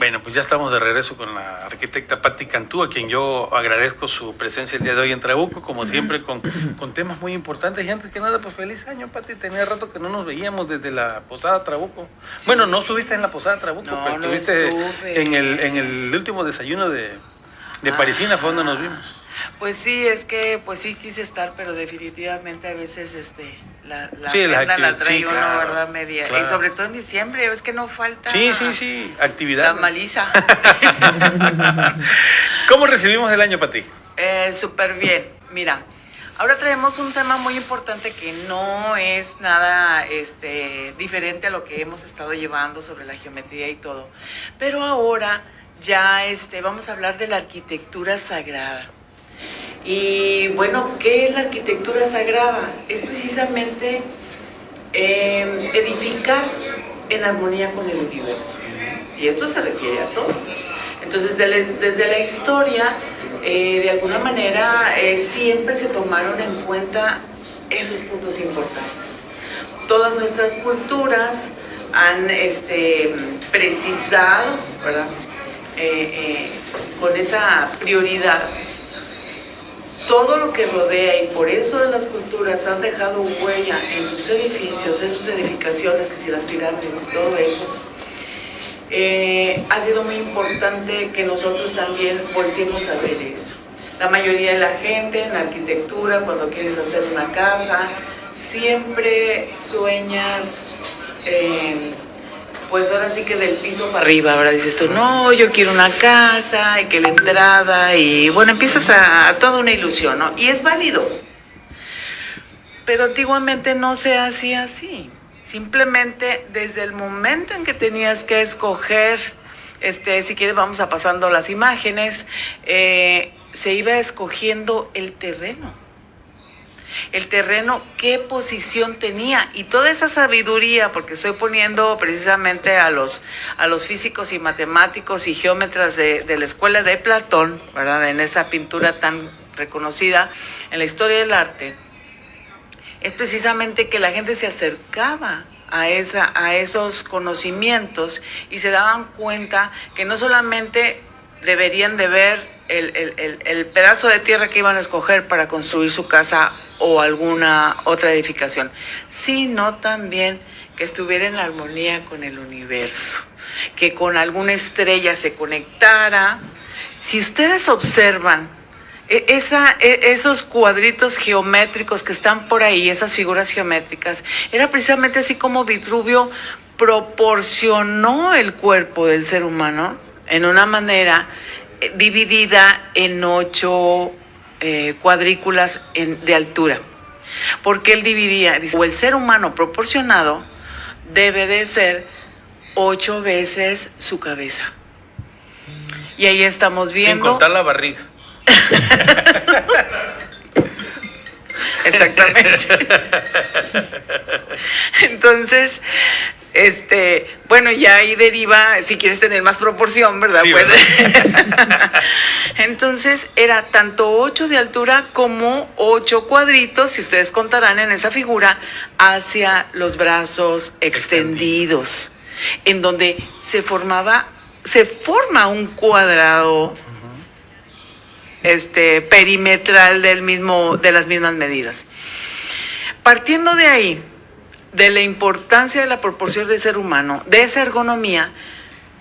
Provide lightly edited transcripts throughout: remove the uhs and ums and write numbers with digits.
Bueno, pues ya estamos de regreso con la arquitecta Patti Cantú, a quien yo agradezco su presencia el día de hoy en Trabuco, como siempre, con temas muy importantes. Y antes que nada, pues feliz año, Patti. Tenía rato que no nos veíamos desde la Posada Trabuco. Sí. Bueno, no estuviste en la Posada Trabuco, no, pero estuviste en el último desayuno de Parisina, fue donde nos vimos. Pues sí, es que pues sí quise estar, pero definitivamente a veces la sí, agenda la trae sí, uno, claro, ¿verdad? Media. Claro. Y sobre todo en diciembre, ves que no falta. Sí, actividad. La maliza. ¿Cómo recibimos el año, Pati? Súper bien. Mira, ahora traemos un tema muy importante que no es nada diferente a lo que hemos estado llevando sobre la geometría y todo. Pero ahora ya vamos a hablar de la arquitectura sagrada. Y bueno, ¿qué es la arquitectura sagrada? Es precisamente edificar en armonía con el universo. Y esto se refiere a todo. Entonces, desde la historia, de alguna manera, siempre se tomaron en cuenta esos puntos importantes. Todas nuestras culturas han precisado, ¿verdad? Con esa prioridad todo lo que rodea, y por eso las culturas han dejado huella en sus edificios, en sus edificaciones, que si las pirámides y todo eso, ha sido muy importante que nosotros también volteemos a ver eso. La mayoría de la gente en la arquitectura, cuando quieres hacer una casa, siempre sueñas, pues ahora sí que del piso para arriba, ahora dices tú, no, yo quiero una casa, y que la entrada, y bueno, empiezas a toda una ilusión, ¿no? Y es válido. Pero antiguamente no se hacía así. Simplemente desde el momento en que tenías que escoger, si quieres vamos a pasando las imágenes, se iba escogiendo el terreno. El terreno, qué posición tenía, y toda esa sabiduría, porque estoy poniendo precisamente a los físicos y matemáticos y geómetras de la escuela de Platón, ¿verdad? En esa pintura tan reconocida en la historia del arte, es precisamente que la gente se acercaba a esos conocimientos y se daban cuenta que no solamente deberían de ver el pedazo de tierra que iban a escoger para construir su casa o alguna otra edificación, sino también que estuviera en armonía con el universo, que con alguna estrella se conectara. Si ustedes observan esos cuadritos geométricos que están por ahí, esas figuras geométricas, era precisamente así como Vitruvio proporcionó el cuerpo del ser humano en una manera dividida en 8 cuadrículas de altura. Porque él dividía, o el ser humano proporcionado debe de ser 8 veces su cabeza. Y ahí estamos viendo... Sin contar la barriga. Exactamente. Entonces, bueno, ya ahí deriva, si quieres tener más proporción, ¿verdad? Sí, pues, ¿verdad? Entonces, era tanto 8 de altura como 8 cuadritos, si ustedes contarán en esa figura, hacia los brazos extendidos, en donde se forma un cuadrado perimetral de las mismas medidas. Partiendo de ahí, de la importancia de la proporción del ser humano, de esa ergonomía,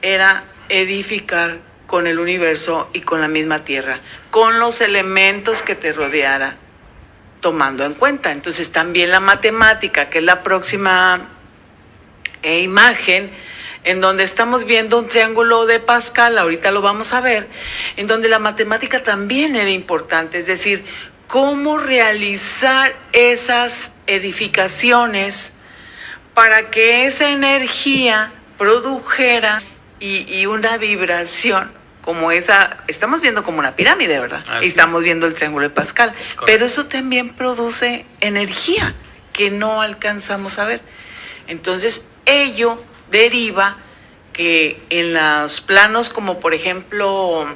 era edificar con el universo y con la misma tierra, con los elementos que te rodeara, tomando en cuenta. Entonces también la matemática, que es la próxima imagen, en donde estamos viendo un triángulo de Pascal, ahorita lo vamos a ver, en donde la matemática también era importante, es decir, cómo realizar esas edificaciones para que esa energía produjera y una vibración como esa, estamos viendo como una pirámide, ¿verdad? Y estamos viendo el triángulo de Pascal, correcto. Pero eso también produce energía que no alcanzamos a ver. Entonces, ello deriva que en los planos, como por ejemplo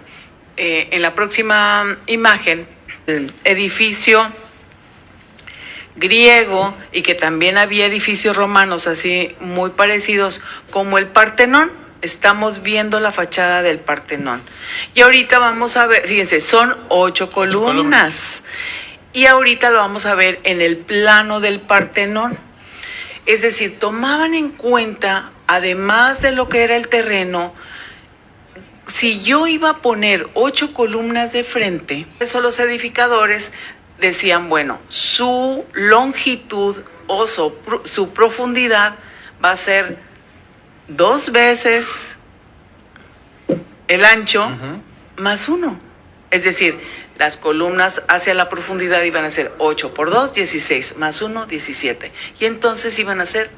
en la próxima imagen, el edificio griego, y que también había edificios romanos así muy parecidos, como el Partenón, estamos viendo la fachada del Partenón. Y ahorita vamos a ver, fíjense, son 8 columnas. Y ahorita lo vamos a ver en el plano del Partenón. Es decir, tomaban en cuenta, además de lo que era el terreno, si yo iba a poner 8 columnas de frente, eso los edificadores decían, bueno, su longitud o su profundidad va a ser 2 veces el ancho más 1. Es decir, las columnas hacia la profundidad iban a ser 8 por 2, 16, más 1, 17. Y entonces iban a ser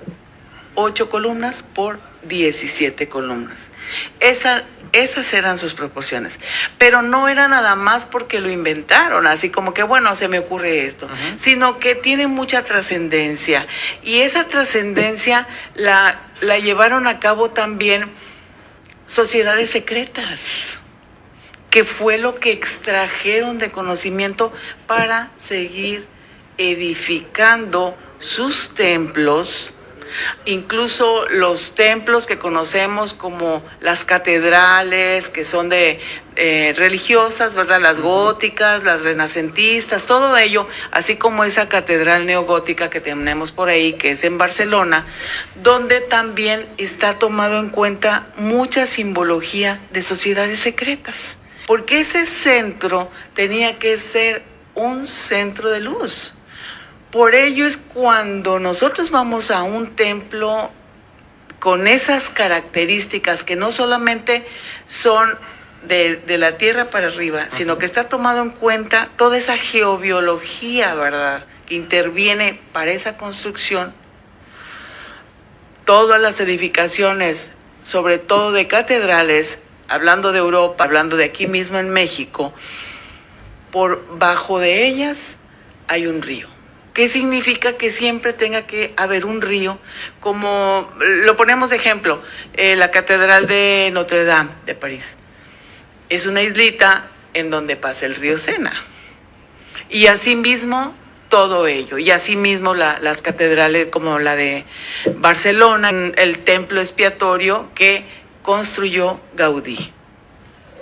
8 columnas por 17 columnas. Esas eran sus proporciones. Pero no era nada más porque lo inventaron, así como que, bueno, se me ocurre esto, sino que tiene mucha trascendencia. Y esa trascendencia la llevaron a cabo también sociedades secretas, que fue lo que extrajeron de conocimiento para seguir edificando sus templos. Incluso los templos que conocemos como las catedrales, que son de religiosas, ¿verdad? Las góticas, las renacentistas, todo ello, así como esa catedral neogótica que tenemos por ahí, que es en Barcelona, donde también está tomado en cuenta mucha simbología de sociedades secretas, porque ese centro tenía que ser un centro de luz. Por ello es cuando nosotros vamos a un templo con esas características que no solamente son de la tierra para arriba, sino que está tomado en cuenta toda esa geobiología, ¿verdad?, que interviene para esa construcción. Todas las edificaciones, sobre todo de catedrales, hablando de Europa, hablando de aquí mismo en México, por bajo de ellas hay un río. ¿Qué significa que siempre tenga que haber un río? Como lo ponemos de ejemplo, la Catedral de Notre Dame de París. Es una islita en donde pasa el río Sena. Y asimismo todo ello. Y asimismo las catedrales como la de Barcelona, el templo expiatorio que construyó Gaudí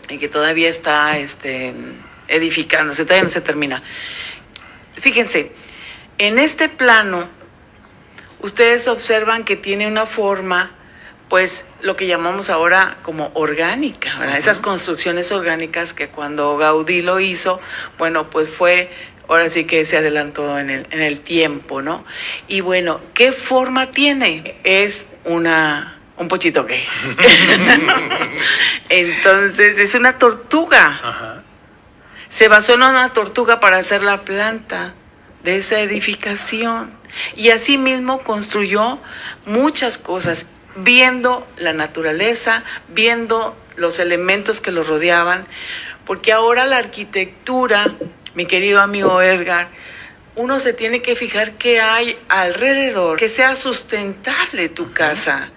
y que todavía está edificándose, todavía no se termina. Fíjense, en este plano, ustedes observan que tiene una forma, pues, lo que llamamos ahora como orgánica, ¿verdad? Esas construcciones orgánicas que cuando Gaudí lo hizo, bueno, pues fue, ahora sí que se adelantó en el tiempo, ¿no? Y bueno, ¿qué forma tiene? Es un pochito gay. Entonces, es una tortuga. Ajá. Se basó en una tortuga para hacer la planta de esa edificación, y así mismo construyó muchas cosas, viendo la naturaleza, viendo los elementos que lo rodeaban, porque ahora la arquitectura, mi querido amigo Edgar, uno se tiene que fijar qué hay alrededor, que sea sustentable tu casa,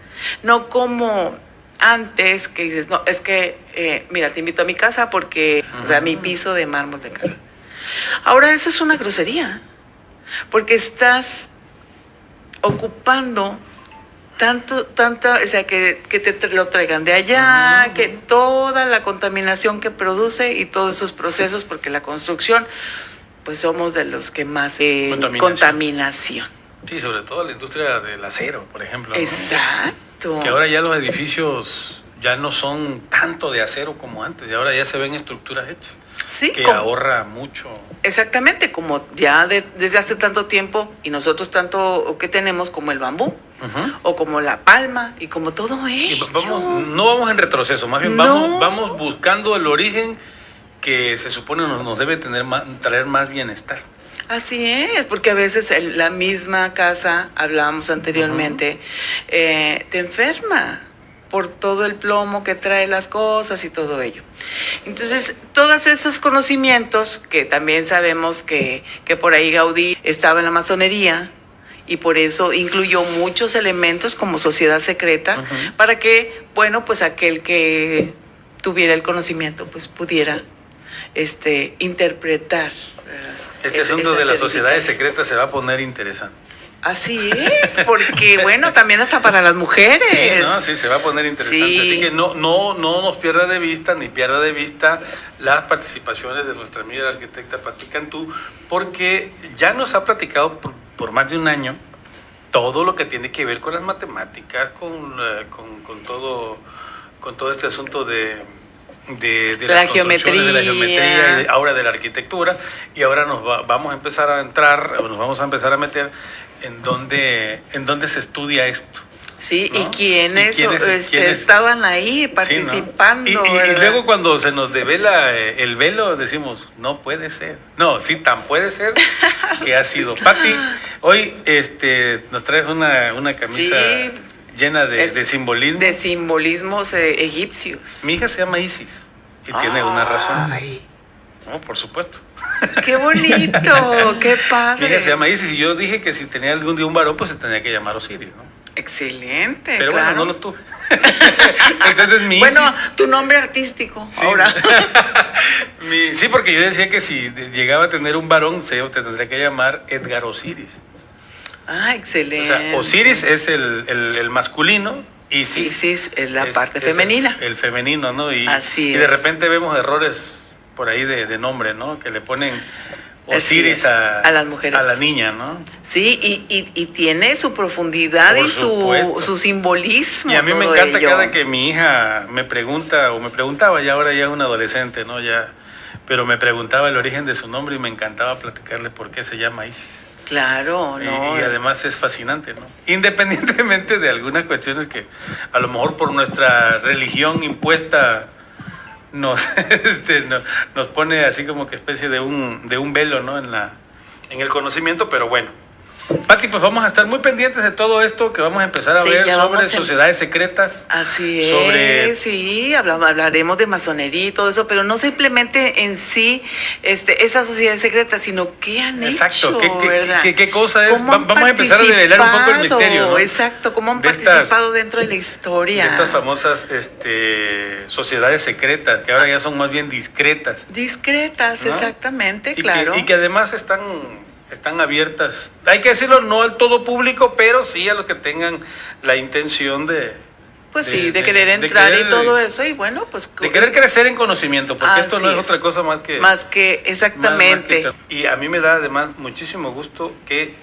no como antes que dices, no, es que, mira, te invito a mi casa porque, o sea, mi piso de mármol de Carrara. Ahora eso es una grosería, porque estás ocupando tanto, o sea, que te lo traigan de allá, que toda la contaminación que produce y todos esos procesos, porque la construcción, pues somos de los que más contaminación. Sí, sobre todo la industria del acero, por ejemplo, ¿no? Exacto. Que ahora ya los edificios ya no son tanto de acero como antes, y ahora ya se ven estructuras hechas. Sí, que ahorra mucho. Exactamente, como ya desde hace tanto tiempo, y nosotros tanto que tenemos como el bambú, o como la palma, y como todo ello. No vamos en retroceso, más bien vamos buscando el origen que se supone nos debe traer más bienestar. Así es, porque a veces la misma casa, hablábamos anteriormente, te enferma por todo el plomo que trae las cosas y todo ello. Entonces, todos esos conocimientos, que también sabemos que por ahí Gaudí estaba en la masonería, y por eso incluyó muchos elementos como sociedad secreta, para que, bueno, pues aquel que tuviera el conocimiento, pues pudiera interpretar. Este asunto de las sociedades secretas se va a poner interesante. Así es, porque bueno, también hasta para las mujeres. Sí, no, sí, se va a poner interesante. Sí. Así que no nos pierda de vista, ni pierda de vista las participaciones de nuestra amiga la arquitecta Pati Cantú, porque ya nos ha platicado por más de un año todo lo que tiene que ver con las matemáticas, con todo este asunto de la geometría, de la geometría y ahora de la arquitectura, y ahora vamos a empezar a entrar, o nos vamos a empezar a meter en dónde se estudia esto. Sí, ¿no? ¿Y quiénes estaban ahí participando? Sí, ¿no? Y luego cuando se nos devela el velo, decimos, no puede ser. No, sí, tan puede ser que ha sido. Pati, hoy nos traes una camisa llena de simbolismo. De simbolismos egipcios. Mi hija se llama Isis y tiene una razón. No, por supuesto. ¡Qué bonito! ¡Qué padre! Mi hija se llama Isis y yo dije que si tenía algún día un varón, pues se tenía que llamar Osiris, ¿no? Excelente. Pero claro. bueno, no lo tuve. Entonces mi Bueno, Isis, tu nombre artístico sí, ahora. sí, porque yo decía que si llegaba a tener un varón, te tendría que llamar Edgar Osiris. Ah, excelente. O sea, Osiris es el masculino, Isis es la parte femenina. El femenino, ¿no? Así y de es. repente vemos errores por ahí de nombre, ¿no? Que le ponen Osiris a las mujeres. A la niña, ¿no? Sí, y tiene su profundidad Por y su simbolismo. Y a mí me todo encanta ello. cada que mi hija me pregunta, o me preguntaba, ya ahora ya es una adolescente, ¿no? Ya, pero me preguntaba el origen de su nombre y me encantaba platicarle por qué se llama Isis. Claro, no. Y además es fascinante, ¿no? Independientemente de algunas cuestiones que a lo mejor por nuestra religión impuesta nos pone así como que especie de un velo, ¿no? En el conocimiento, pero bueno. Pati, pues vamos a estar muy pendientes de todo esto que vamos a empezar a ver sobre sociedades secretas. Así es, sí, hablaremos de masonería y todo eso, pero no simplemente en sí esas sociedades secretas, sino qué han hecho, ¿verdad? ¿Qué cosa es? Vamos a empezar a develar un poco el misterio, ¿no? Exacto, cómo han participado dentro de la historia. De estas famosas sociedades secretas, que ahora ya son más bien discretas. Discretas, ¿no? Exactamente, y claro. Y que además están abiertas, hay que decirlo, no al todo público, pero sí a los que tengan la intención de querer entrar y todo eso, y bueno, pues de querer crecer en conocimiento, porque esto no es otra cosa más que exactamente. Y a mí me da además muchísimo gusto que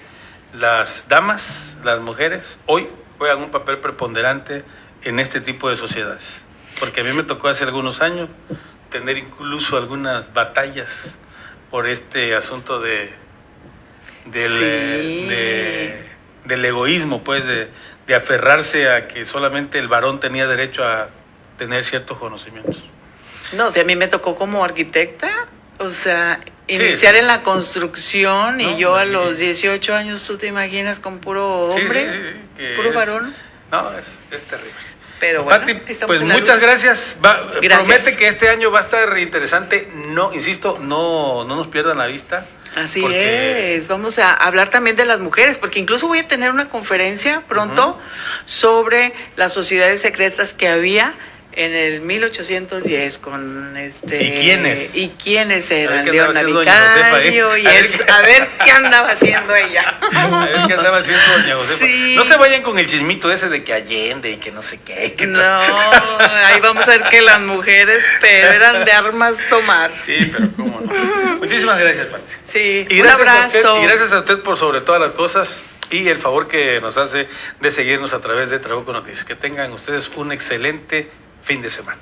las damas, las mujeres, hoy juegan un papel preponderante en este tipo de sociedades, porque a mí me tocó hace algunos años tener incluso algunas batallas por este asunto del egoísmo, pues, de aferrarse a que solamente el varón tenía derecho a tener ciertos conocimientos. No, a mí me tocó como arquitecta, o sea, iniciar en la construcción, y yo a los 18 años, ¿tú te imaginas con puro hombre? Puro varón. No, es terrible. Pero bueno, Pati, pues muchas gracias. Promete que este año va a estar interesante. No, insisto, no nos pierdan la vista. Así es. Vamos a hablar también de las mujeres, porque incluso voy a tener una conferencia pronto sobre las sociedades secretas que había en el 1810 con ¿Y quiénes eran? Leona Vicario, a ver qué andaba haciendo ella. A ver qué andaba haciendo doña Josefa. Sí. No se vayan con el chismito ese de que Allende y que no sé qué. No, ahí vamos a ver que las mujeres pero eran de armas tomar. Sí, pero cómo no. Muchísimas gracias, Pati. Sí, un abrazo. Y gracias a usted por sobre todas las cosas y el favor que nos hace de seguirnos a través de Trabuco Noticias. Que tengan ustedes un excelente fin de semana.